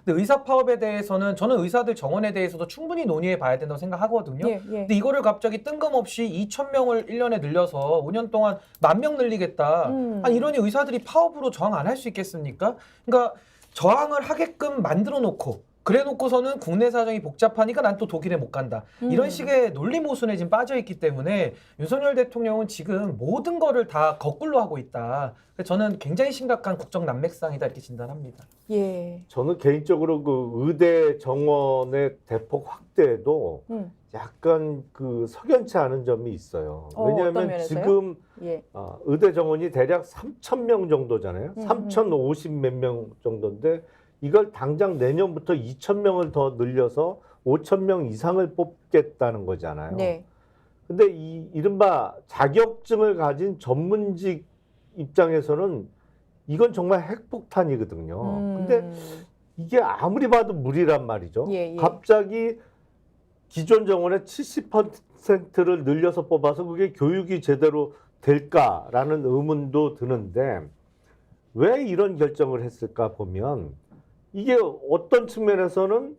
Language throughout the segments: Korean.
근데 의사 파업에 대해서는 저는 의사들 정원에 대해서도 충분히 논의해 봐야 된다고 생각하거든요. 예, 예. 근데 이거를 갑자기 뜬금없이 2,000명을 1년에 늘려서 5년 동안 10,000명 늘리겠다. 아니 이러니 의사들이 파업으로 저항 안 할 수 있겠습니까? 그러니까 저항을 하게끔 만들어 놓고 그래 놓고서는 국내 사정이 복잡하니까 난 또 독일에 못 간다. 이런 식의 논리 모순에 지금 빠져 있기 때문에 윤석열 대통령은 지금 모든 거를 다 거꾸로 하고 있다. 그래서 저는 굉장히 심각한 국정 난맥상이다 이렇게 진단합니다. 예. 저는 개인적으로 그 의대 정원의 대폭 확대도 약간 그 석연치 않은 점이 있어요. 어떤 왜냐하면 면에서요? 지금 예. 의대 정원이 대략 3,000명 정도잖아요. 3,050 몇 명 정도인데 이걸 당장 내년부터 2,000명을 더 늘려서 5,000명 이상을 뽑겠다는 거잖아요. 네. 근데 이른바 자격증을 가진 전문직 입장에서는 이건 정말 핵폭탄이거든요. 근데 이게 아무리 봐도 무리란 말이죠. 예, 예. 갑자기 기존 정원의 70%를 늘려서 뽑아서 그게 교육이 제대로 될까라는 의문도 드는데 왜 이런 결정을 했을까 보면 이게 어떤 측면에서는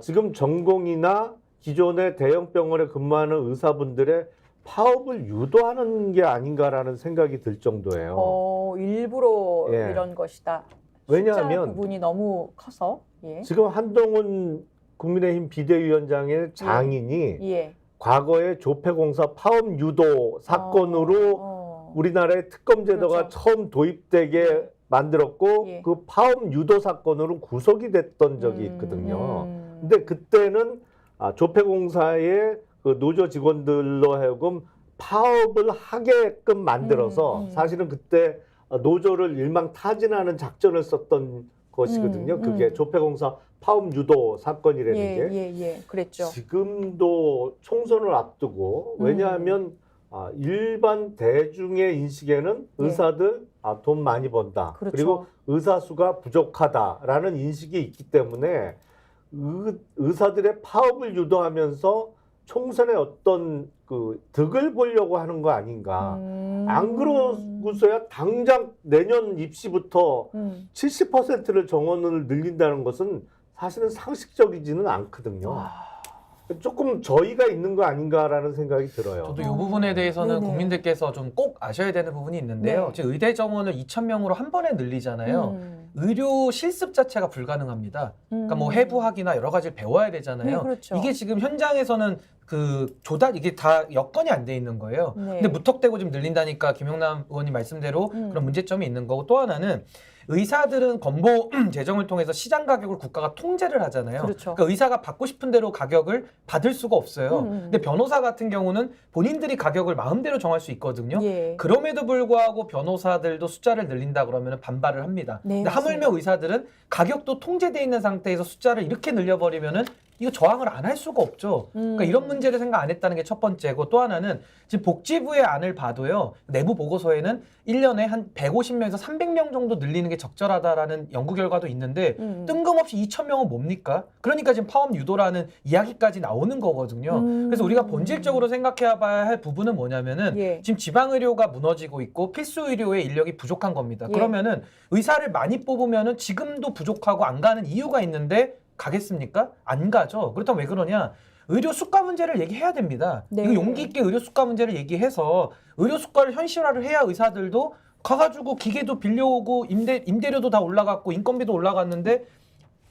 지금 전공이나 기존의 대형 병원에 근무하는 의사분들의 파업을 유도하는 게 아닌가라는 생각이 들 정도예요. 일부러 예. 이런 것이다. 왜냐하면 숫자 부분이 너무 커서. 예. 지금 한동훈 국민의힘 비대위원장의 장인이 예. 과거에 조폐공사 파업 유도 사건으로 우리나라의 특검 제도가 그렇죠. 처음 도입되게 만들었고 예. 그 파업 유도 사건으로 구속이 됐던 적이 있거든요. 근데 그때는 조폐공사의 그 노조 직원들로 하여금 파업을 하게끔 만들어서 사실은 그때 노조를 일망타진하는 작전을 썼던 것이거든요. 그게 조폐공사 파업 유도 사건이라는 게. 예. 그랬죠. 지금도 총선을 앞두고 왜냐하면 일반 대중의 인식에는 의사들 돈 많이 번다. 그렇죠. 그리고 의사 수가 부족하다라는 인식이 있기 때문에 의사들의 파업을 유도하면서 총선에 어떤 그 득을 보려고 하는 거 아닌가. 안 그러고서야 당장 내년 입시부터 70%를 정원을 늘린다는 것은 사실은 상식적이지는 않거든요. 조금 저희가 있는 거 아닌가라는 생각이 들어요. 저도 이 부분에 대해서는 네네. 국민들께서 좀 꼭 아셔야 되는 부분이 있는데요. 네. 지금 의대 정원을 2,000명으로 한 번에 늘리잖아요. 의료 실습 자체가 불가능합니다. 그러니까 뭐 해부학이나 여러 가지를 배워야 되잖아요. 네, 그렇죠. 이게 지금 현장에서는 그 이게 다 여건이 안 돼 있는 거예요. 네. 근데 무턱대고 지금 늘린다니까 김용남 의원님 말씀대로 그런 문제점이 있는 거고 또 하나는 의사들은 건보 재정을 통해서 시장 가격을 국가가 통제를 하잖아요. 그렇죠. 그러니까 의사가 받고 싶은 대로 가격을 받을 수가 없어요. 근데 변호사 같은 경우는 본인들이 가격을 마음대로 정할 수 있거든요. 예. 그럼에도 불구하고 변호사들도 숫자를 늘린다 그러면 반발을 합니다. 네, 근데 하물며 의사들은 가격도 통제돼 있는 상태에서 숫자를 이렇게 늘려버리면은 이거 저항을 안 할 수가 없죠. 그러니까 이런 문제를 생각 안 했다는 게 첫 번째고 또 하나는 지금 복지부의 안을 봐도요. 내부 보고서에는 1년에 한 150명에서 300명 정도 늘리는 게 적절하다라는 연구 결과도 있는데 뜬금없이 2,000명은 뭡니까? 그러니까 지금 파업 유도라는 이야기까지 나오는 거거든요. 그래서 우리가 본질적으로 생각해 봐야 할 부분은 뭐냐면은 예. 지금 지방 의료가 무너지고 있고 필수 의료의 인력이 부족한 겁니다. 예. 그러면은 의사를 많이 뽑으면은 지금도 부족하고 안 가는 이유가 있는데 가겠습니까? 안 가죠. 그렇다면 왜 그러냐? 의료 수가 문제를 얘기해야 됩니다. 네. 이거 용기 있게 의료 수가 문제를 얘기해서 의료 수가를 현실화를 해야 의사들도 가가지고 기계도 빌려오고 임대료도 다 올라갔고 인건비도 올라갔는데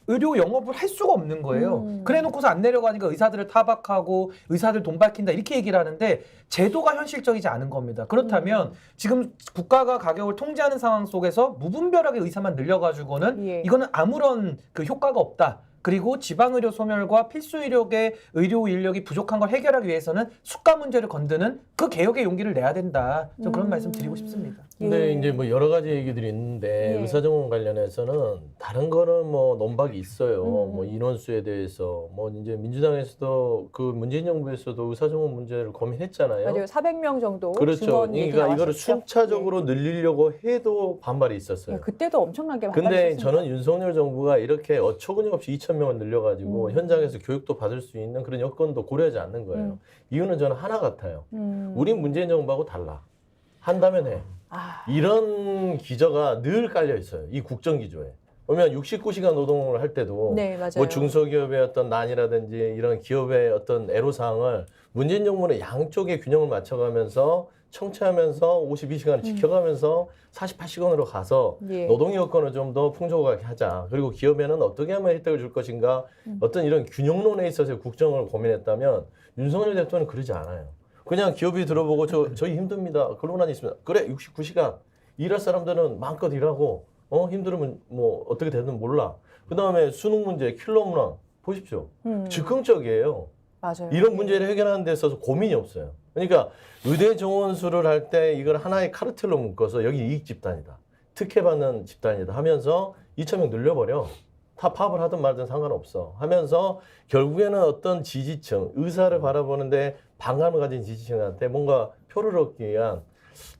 의료 영업을 할 수가 없는 거예요. 그래 놓고서 안 내려가니까 의사들을 타박하고 의사들 돈 밝힌다 이렇게 얘기를 하는데 제도가 현실적이지 않은 겁니다. 그렇다면 지금 국가가 가격을 통제하는 상황 속에서 무분별하게 의사만 늘려가지고는 예. 이거는 아무런 그 효과가 없다. 그리고 지방의료 소멸과 필수의료계 의료 인력이 부족한 걸 해결하기 위해서는 수가 문제를 건드는 그 개혁의 용기를 내야 된다. 좀 그런 말씀 드리고 싶습니다. 근데 예. 이제 뭐 여러 가지 얘기들이 있는데 예. 의사정원 관련해서는 다른 거는 뭐 논박이 있어요. 뭐 인원수에 대해서 뭐 이제 민주당에서도 그 문재인 정부에서도 의사정원 문제를 고민했잖아요. 맞아요. 400명 정도 그렇죠. 증원 얘기 그러니까 이거를 나왔었죠. 순차적으로 늘리려고 해도 반발이 있었어요. 예. 그때도 엄청나게 근데 반발했습니다. 저는 윤석열 정부가 이렇게 어처구니 없이 2,000명을 늘려가지고 현장에서 교육도 받을 수 있는 그런 여건도 고려하지 않는 거예요. 이유는 저는 하나 같아요. 우리 문재인 정부하고 달라. 한다면 해. 이런 기저가 늘 깔려 있어요. 이 국정기조에. 그러면 69시간 노동을 할 때도 네, 맞아요. 뭐 중소기업의 어떤 난이라든지 이런 기업의 어떤 애로사항을 문재인 정부는 양쪽의 균형을 맞춰가면서 청취하면서 52시간을 지켜가면서 48시간으로 가서 예. 노동 여건을 좀 더 풍족하게 하자. 그리고 기업에는 어떻게 하면 혜택을 줄 것인가 어떤 이런 균형론에 있어서 국정을 고민했다면 윤석열 대통령은 그러지 않아요. 그냥 기업이 들어보고 저희 힘듭니다. 근로난이 있습니다. 그래 69시간 일할 사람들은 마음껏 일하고 힘들으면 뭐 어떻게 되든 몰라. 그다음에 수능 문제 킬러 문항 보십시오. 즉흥적이에요. 맞아요. 이런 예. 문제를 해결하는 데 있어서 고민이 없어요. 그러니까 의대 정원수를 할 때 이걸 하나의 카르텔로 묶어서 여기 이익 집단이다. 특혜받는 집단이다 하면서 2,000명 늘려버려. 다 파업을 하든 말든 상관없어 하면서 결국에는 어떤 지지층, 의사를 바라보는데 반감을 가진 지지층한테 뭔가 표를 얻기 위한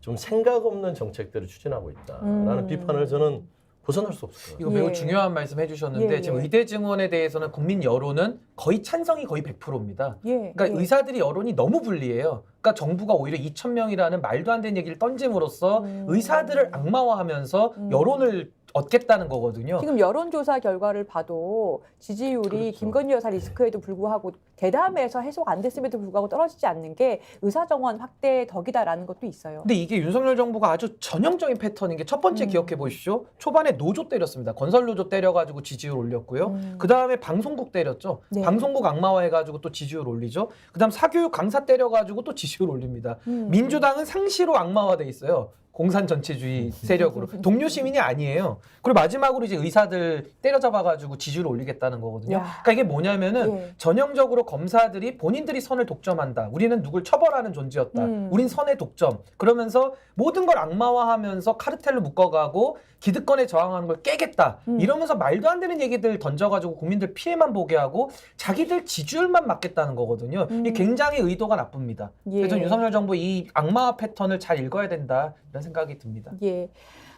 좀 생각 없는 정책들을 추진하고 있다라는 비판을 저는 벗어날 수 없을 것 같아요. 이거 매우 예. 중요한 말씀 해주셨는데 예, 지금 예. 의대 증원에 대해서는 국민 여론은 거의 찬성이 거의 100%입니다. 예. 그러니까 예. 의사들이 여론이 너무 불리해요. 그러니까 정부가 오히려 2,000명이라는 말도 안 되는 얘기를 던짐으로써 의사들을 악마화하면서 여론을 얻겠다는 거거든요. 지금 여론조사 결과를 봐도 지지율이 그렇죠. 김건희 여사 리스크에도 불구하고 대담에서 해소가 안 됐음에도 불구하고 떨어지지 않는 게 의사정원 확대 덕이다라는 것도 있어요. 근데 이게 윤석열 정부가 아주 전형적인 패턴인 게 첫 번째 기억해 보십시오. 초반에 노조 때렸습니다. 건설 노조 때려가지고 지지율 올렸고요. 그 다음에 방송국 때렸죠. 네. 방송국 악마화해가지고 또 지지율 올리죠. 그 다음 사교육 강사 때려가지고 또 지지율 올립니다. 민주당은 상시로 악마화돼 있어요. 공산 전체주의 세력으로. 동료 시민이 아니에요. 그리고 마지막으로 이제 의사들 때려잡아가지고 지지율을 올리겠다는 거거든요. 야. 그러니까 이게 뭐냐면은 예. 전형적으로 검사들이 본인들이 선을 독점한다. 우리는 누굴 처벌하는 존재였다. 우린 선의 독점. 그러면서 모든 걸 악마화하면서 카르텔로 묶어가고 기득권에 저항하는 걸 깨겠다. 이러면서 말도 안 되는 얘기들 던져가지고 국민들 피해만 보게 하고 자기들 지지율만 막겠다는 거거든요. 이게 굉장히 의도가 나쁩니다. 예. 그래서 윤석열 정부 이 악마화 패턴을 잘 읽어야 된다. 이런 생각이 듭니다. 예.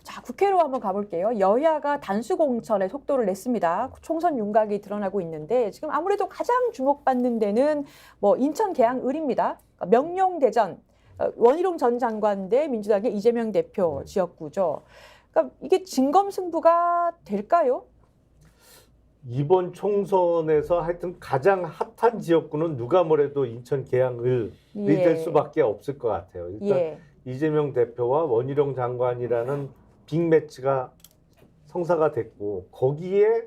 자, 국회로 한번 가볼게요. 여야가 단수공천에 속도를 냈습니다. 총선 윤곽이 드러나고 있는데 지금 아무래도 가장 주목받는 데는 뭐 인천 계양을입니다. 그러니까 명룡대전 원희룡 전 장관 대 민주당의 이재명 대표 지역구죠. 그러니까 이게 진검승부가 될까요? 이번 총선에서 하여튼 가장 핫한 지역구는 누가 뭐래도 인천 계양을이 예. 될 수밖에 없을 것 같아요. 일단 예. 이재명 대표와 원희룡 장관이라는 빅매치가 성사가 됐고 거기에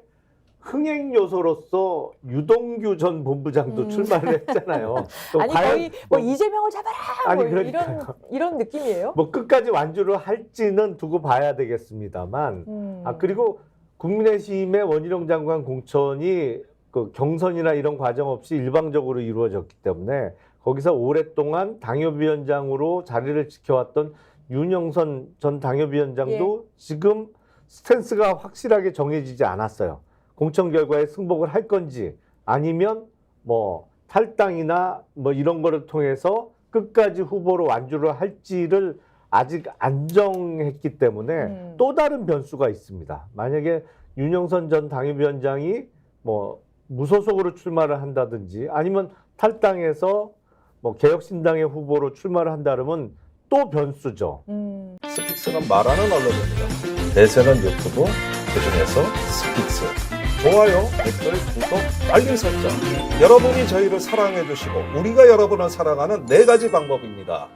흥행 요소로서 유동규 전 본부장도 출마를 했잖아요. 그럼 아니 과연 거의 뭐 이재명을 잡아라 아니, 뭐 그러니까요. 이런 느낌이에요. 뭐 끝까지 완주를 할지는 두고 봐야 되겠습니다만 그리고 국민의힘의 원희룡 장관 공천이 그 경선이나 이런 과정 없이 일방적으로 이루어졌기 때문에 거기서 오랫동안 당협위원장으로 자리를 지켜왔던 윤영선 전 당협위원장도 지금 스탠스가 확실하게 정해지지 않았어요. 공천 결과에 승복을 할 건지 아니면 뭐 탈당이나 뭐 이런 거를 통해서 끝까지 후보로 완주를 할지를 아직 안 정했기 때문에 또 다른 변수가 있습니다. 만약에 윤영선 전 당협위원장이 뭐 무소속으로 출마를 한다든지 아니면 탈당해서 뭐 개혁신당의 후보로 출마를 한다면 또 변수죠. 스픽스는 말하는 언론입니다. 대세는 유튜브, 그중에서 스픽스. 좋아요, 댓글, 구독, 알림 설정. 여러분이 저희를 사랑해 주시고 우리가 여러분을 사랑하는 4가지 방법입니다.